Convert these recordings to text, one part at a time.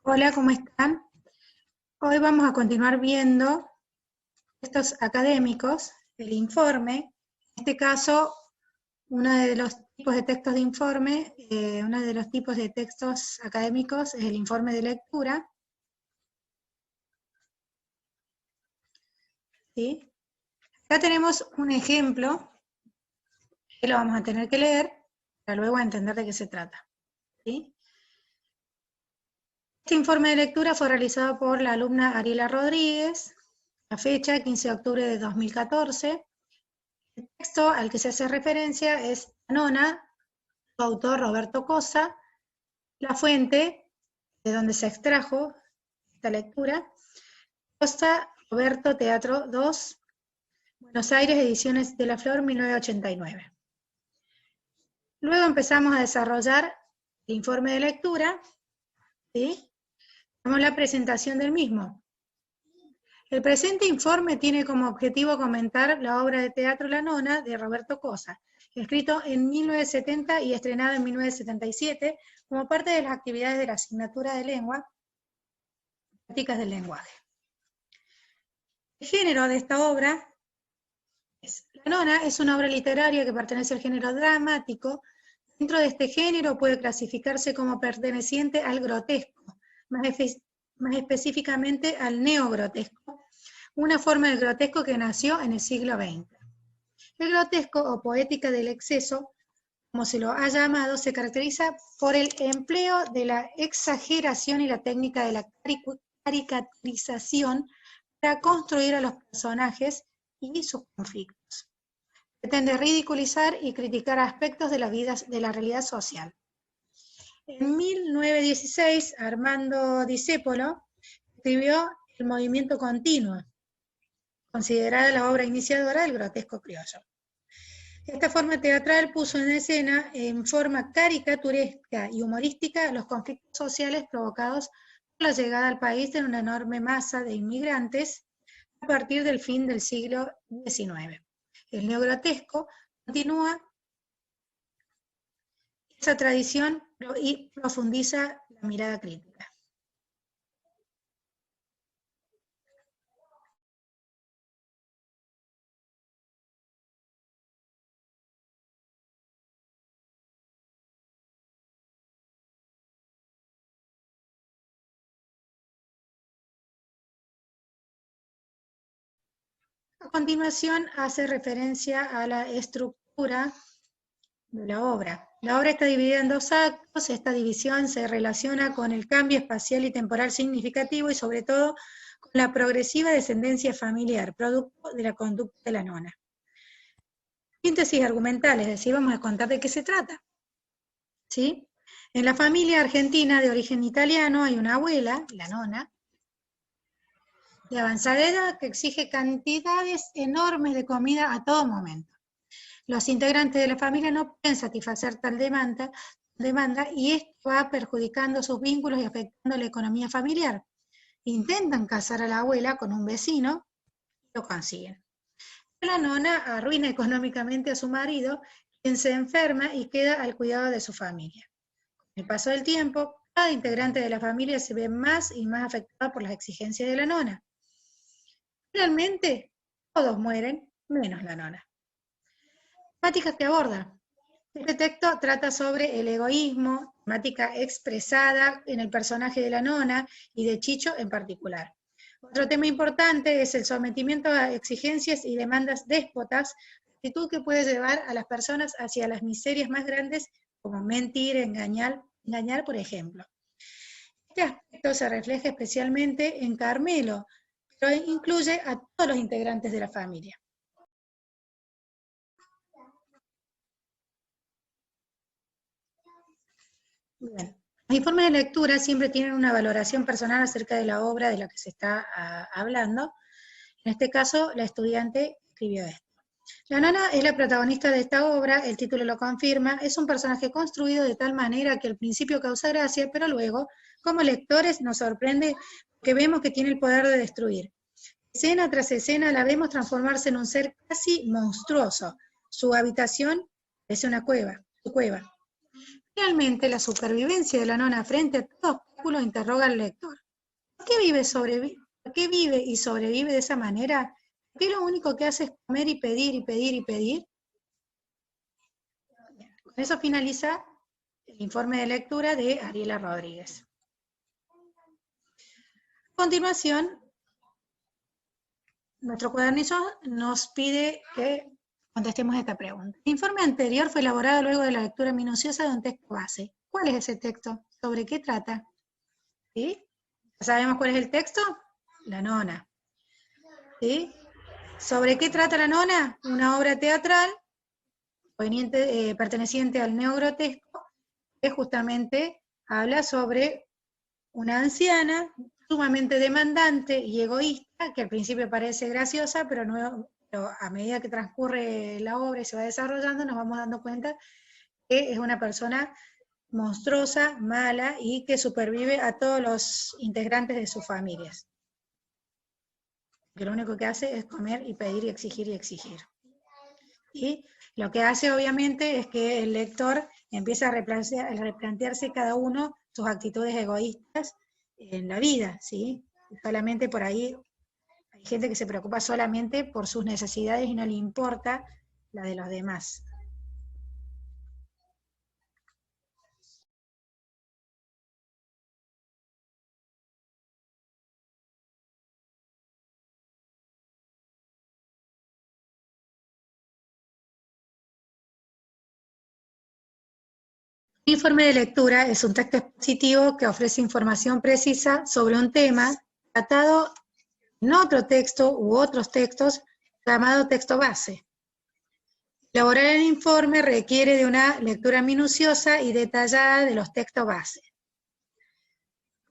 Hola, ¿cómo están? Hoy vamos a continuar viendo textos académicos, el informe. En este caso, uno de los tipos de textos de informe, uno de los tipos de textos académicos es el informe de lectura. ¿Sí? Acá tenemos un ejemplo que lo vamos a tener que leer para luego entender de qué se trata. ¿Sí? Este informe de lectura fue realizado por la alumna Ariela Rodríguez, la fecha 15 de octubre de 2014. El texto al que se hace referencia es La Nona, su autor Roberto Cosa, la fuente de donde se extrajo esta lectura, Costa Roberto Teatro 2, Buenos Aires, Ediciones de la Flor, 1989. Luego empezamos a desarrollar el informe de lectura, ¿sí? Tenemos la presentación del mismo. El presente informe tiene como objetivo comentar la obra de teatro La Nona de Roberto Cosa, escrito en 1970 y estrenado en 1977 como parte de las actividades de la asignatura de lengua, prácticas del lenguaje. El género de esta obra es La Nona, es una obra literaria que pertenece al género dramático. Dentro de este género puede clasificarse como perteneciente al grotesco, más específicamente al neogrotesco, una forma del grotesco que nació en el siglo XX. El grotesco, o poética del exceso, como se lo ha llamado, se caracteriza por el empleo de la exageración y la técnica de la caricaturización para construir a los personajes y sus conflictos. Pretende ridiculizar y criticar aspectos de la realidad social. En 1916, Armando Discépolo escribió El movimiento continuo, considerada la obra iniciadora del grotesco criollo. Esta forma teatral puso en escena en forma caricaturesca y humorística los conflictos sociales provocados por la llegada al país de una enorme masa de inmigrantes a partir del fin del siglo XIX. El neogrotesco continúa esa tradición y profundiza la mirada crítica. A continuación hace referencia a la estructura de la obra. La obra está dividida en dos actos. Esta división se relaciona con el cambio espacial y temporal significativo y sobre todo con la progresiva descendencia familiar, producto de la conducta de la nona. Síntesis argumental, es decir, vamos a contar de qué se trata. ¿Sí? En la familia argentina de origen italiano hay una abuela, la nona, de avanzada edad que exige cantidades enormes de comida a todo momento. Los integrantes de la familia no pueden satisfacer tal demanda y esto va perjudicando sus vínculos y afectando la economía familiar. Intentan casar a la abuela con un vecino y lo consiguen. La nona arruina económicamente a su marido, quien se enferma y queda al cuidado de su familia. Con el paso del tiempo, cada integrante de la familia se ve más y más afectado por las exigencias de la nona. Finalmente, todos mueren, menos la nona. Temáticas que aborda. Este texto trata sobre el egoísmo, temática expresada en el personaje de la nona y de Chicho en particular. Otro tema importante es el sometimiento a exigencias y demandas déspotas, actitud que puede llevar a las personas hacia las miserias más grandes, como mentir, engañar, por ejemplo. Este aspecto se refleja especialmente en Carmelo, pero incluye a todos los integrantes de la familia. Bien. Los informes de lectura siempre tienen una valoración personal acerca de la obra de la que se está hablando. En este caso, la estudiante escribió esto. La nona es la protagonista de esta obra, el título lo confirma, es un personaje construido de tal manera que al principio causa gracia, pero luego, como lectores, nos sorprende porque vemos que tiene el poder de destruir. Escena tras escena la vemos transformarse en un ser casi monstruoso. Su habitación es una cueva, su cueva. Realmente la supervivencia de la nona frente a todos obstáculo interroga al lector. ¿Por qué vive y sobrevive de esa manera? ¿Por qué lo único que hace es comer y pedir y pedir y pedir? Con eso finaliza el informe de lectura de Ariela Rodríguez. A continuación, nuestro cuadernizo nos pide que contestemos esta pregunta. El informe anterior fue elaborado luego de la lectura minuciosa de un texto base. ¿Cuál es ese texto? ¿Sobre qué trata? ¿Sí? ¿Ya sabemos cuál es el texto? La nona. ¿Sí? ¿Sobre qué trata la nona? Una obra teatral perteneciente al neogrotesco, que justamente habla sobre una anciana sumamente demandante y egoísta, que al principio parece graciosa, pero a medida que transcurre la obra y se va desarrollando, nos vamos dando cuenta que es una persona monstruosa, mala, y que supervive a todos los integrantes de sus familias. Que lo único que hace es comer y pedir y exigir y exigir. Y lo que hace obviamente es que el lector empieza a replantearse cada uno sus actitudes egoístas en la vida, ¿sí? Solamente por ahí hay gente que se preocupa solamente por sus necesidades y no le importa la de los demás. Un informe de lectura es un texto expositivo que ofrece información precisa sobre un tema tratado en otro texto u otros textos llamado texto base. Elaborar el informe requiere de una lectura minuciosa y detallada de los textos base,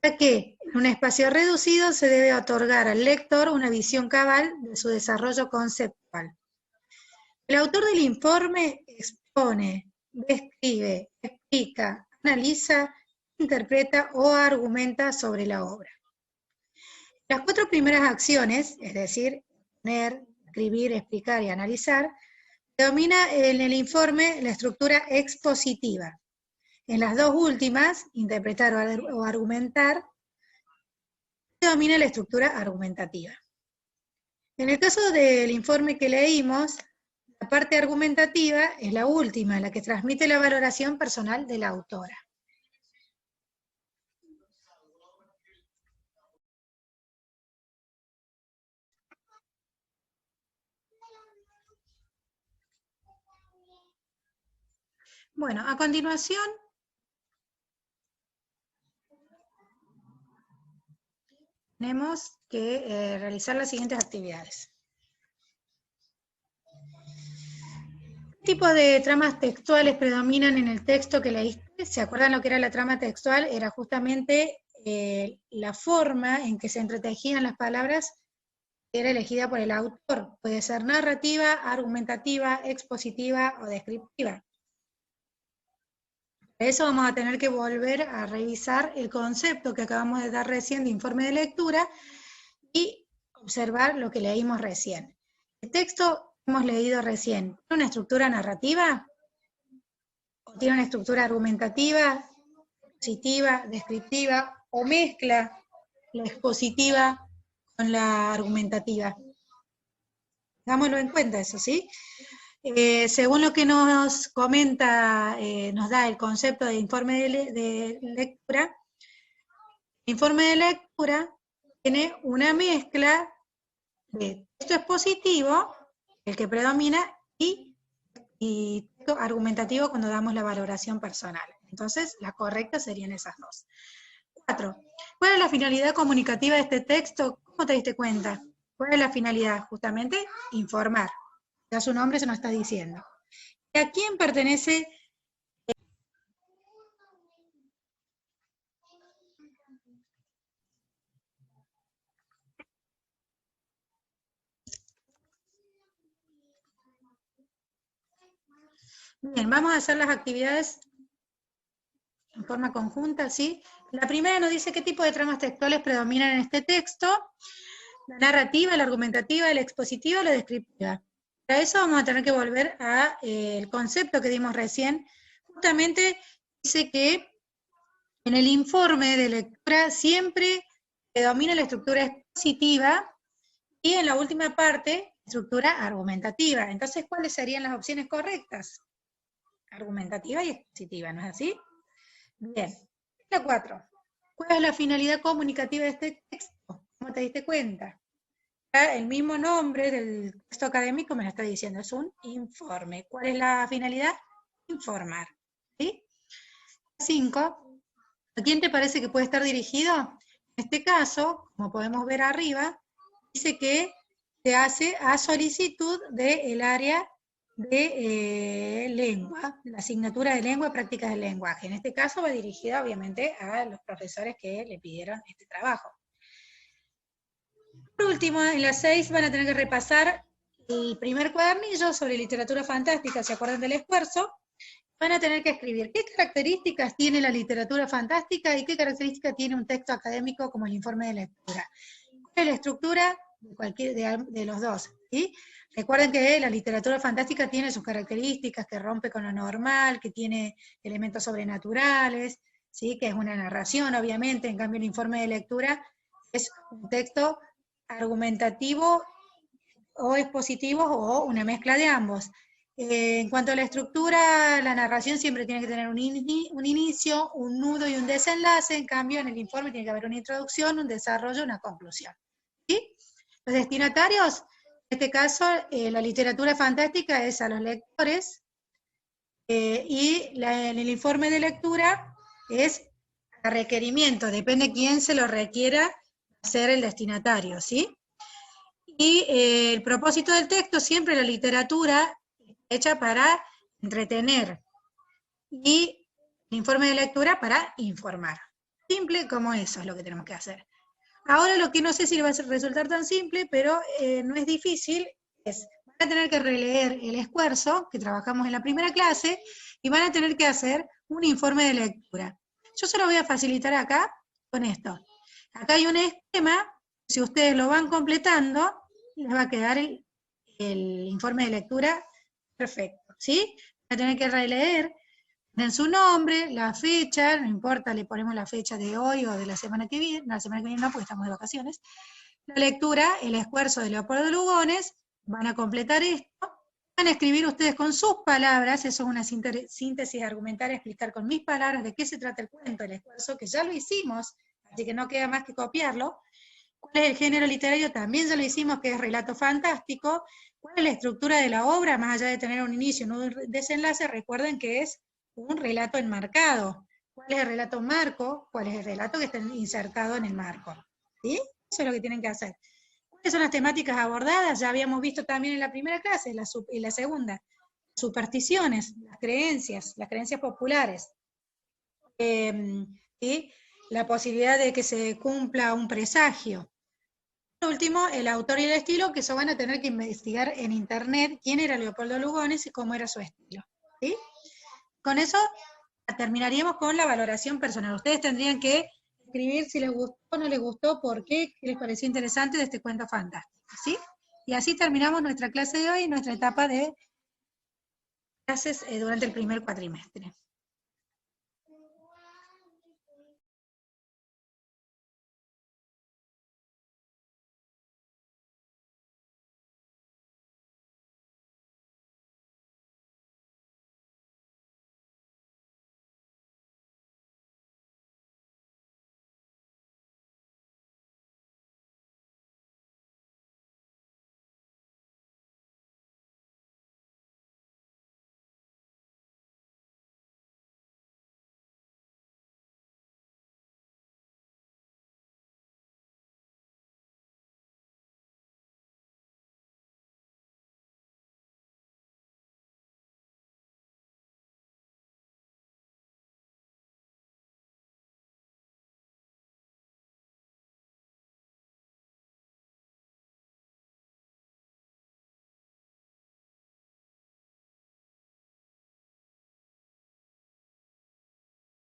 ya que en un espacio reducido se debe otorgar al lector una visión cabal de su desarrollo conceptual. El autor del informe expone, describe, explica, analiza, interpreta o argumenta sobre la obra. Las 4 primeras acciones, es decir, exponer, escribir, explicar y analizar, predomina en el informe la estructura expositiva. En las 2 últimas, interpretar o argumentar, predomina la estructura argumentativa. En el caso del informe que leímos, la parte argumentativa es la última, la que transmite la valoración personal de la autora. Bueno, a continuación tenemos que realizar las siguientes actividades. ¿Qué tipo de tramas textuales predominan en el texto que leíste? ¿Se acuerdan lo que era la trama textual? Era justamente la forma en que se entretejían las palabras que era elegida por el autor. Puede ser narrativa, argumentativa, expositiva o descriptiva. Para eso vamos a tener que volver a revisar el concepto que acabamos de dar recién de informe de lectura y observar lo que leímos recién. El texto hemos leído recién, ¿tiene una estructura narrativa? ¿O tiene una estructura argumentativa, expositiva, descriptiva? ¿O mezcla la expositiva con la argumentativa? Tengámoslo en cuenta eso, ¿sí? Según lo que nos comenta, nos da el concepto de informe de lectura, el informe de lectura tiene una mezcla de texto expositivo, el que predomina, y texto argumentativo cuando damos la valoración personal. Entonces, la correcta serían esas 2. 4. ¿Cuál es la finalidad comunicativa de este texto? ¿Cómo te diste cuenta? ¿Cuál es la finalidad? Justamente, informar. Ya su nombre se nos está diciendo. ¿Y a quién pertenece? Bien, vamos a hacer las actividades en forma conjunta, ¿sí? La primera nos dice qué tipo de tramas textuales predominan en este texto: la narrativa, la argumentativa, la expositiva o la descriptiva. Para eso vamos a tener que volver al concepto que dimos recién. Justamente dice que En el informe de lectura siempre predomina la estructura expositiva y en la última parte, estructura argumentativa. Entonces, ¿cuáles serían las opciones correctas? Argumentativa y expositiva, ¿no es así? Bien. La 4. ¿Cuál es la finalidad comunicativa de este texto? ¿Cómo te diste cuenta? El mismo nombre del texto académico me lo está diciendo, es un informe. ¿Cuál es la finalidad? Informar. ¿Sí? 5. ¿A quién te parece que puede estar dirigido? En este caso, como podemos ver arriba, dice que se hace a solicitud del área de lengua, la asignatura de lengua y prácticas del lenguaje. En este caso va dirigida obviamente a los profesores que le pidieron este trabajo. Por último, en las 6 van a tener que repasar el primer cuadernillo sobre literatura fantástica, ¿se acuerdan del esfuerzo? Van a tener que escribir qué características tiene la literatura fantástica y qué características tiene un texto académico como el informe de lectura. ¿Cuál es la estructura de los dos? ¿Sí? Recuerden que la literatura fantástica tiene sus características, que rompe con lo normal, que tiene elementos sobrenaturales, ¿sí? Que es una narración, obviamente, en cambio el informe de lectura es un texto argumentativo o expositivo o una mezcla de ambos. En cuanto a la estructura, la narración siempre tiene que tener un inicio, un nudo y un desenlace, en cambio en el informe tiene que haber una introducción, un desarrollo, una conclusión. ¿Sí? Los destinatarios, en este caso, la literatura fantástica es a los lectores, y en el informe de lectura es a requerimiento, depende de quién se lo requiera ser el destinatario, ¿sí? Y el propósito del texto, siempre la literatura hecha para entretener, y el informe de lectura para informar. Simple como eso es lo que tenemos que hacer. Ahora lo que no sé si va a resultar tan simple, pero no es difícil, es, van a tener que releer el esfuerzo que trabajamos en la primera clase, y van a tener que hacer un informe de lectura. Yo se lo voy a facilitar acá con esto. Acá hay un esquema, si ustedes lo van completando, les va a quedar el informe de lectura perfecto, ¿sí? Van a tener que releer en su nombre, la fecha, no importa, le ponemos la fecha de hoy o de la semana que viene, no, la semana que viene no, porque estamos de vacaciones. La lectura, el esfuerzo de Leopoldo Lugones, van a completar esto, van a escribir ustedes con sus palabras, eso es una síntesis argumentaria, explicar con mis palabras de qué se trata el cuento, el esfuerzo, que ya lo hicimos, así que no queda más que copiarlo. ¿Cuál es el género literario? También ya lo hicimos, que es relato fantástico. ¿Cuál es la estructura de la obra? Más allá de tener un inicio y un desenlace, recuerden que es un relato enmarcado. ¿Cuál es el relato marco? ¿Cuál es el relato que está insertado en el marco? ¿Sí? Eso es lo que tienen que hacer. ¿Cuáles son las temáticas abordadas? Ya habíamos visto también en la primera clase, en la segunda. Supersticiones, las creencias populares. ¿Sí? La posibilidad de que se cumpla un presagio. Por último, el autor y el estilo, que eso van a tener que investigar en internet quién era Leopoldo Lugones y cómo era su estilo. ¿Sí? Con eso terminaríamos con la valoración personal. Ustedes tendrían que escribir si les gustó o no les gustó, por qué les pareció interesante de este cuento fantástico, ¿sí? Y así terminamos nuestra clase de hoy, nuestra etapa de clases durante el primer cuatrimestre.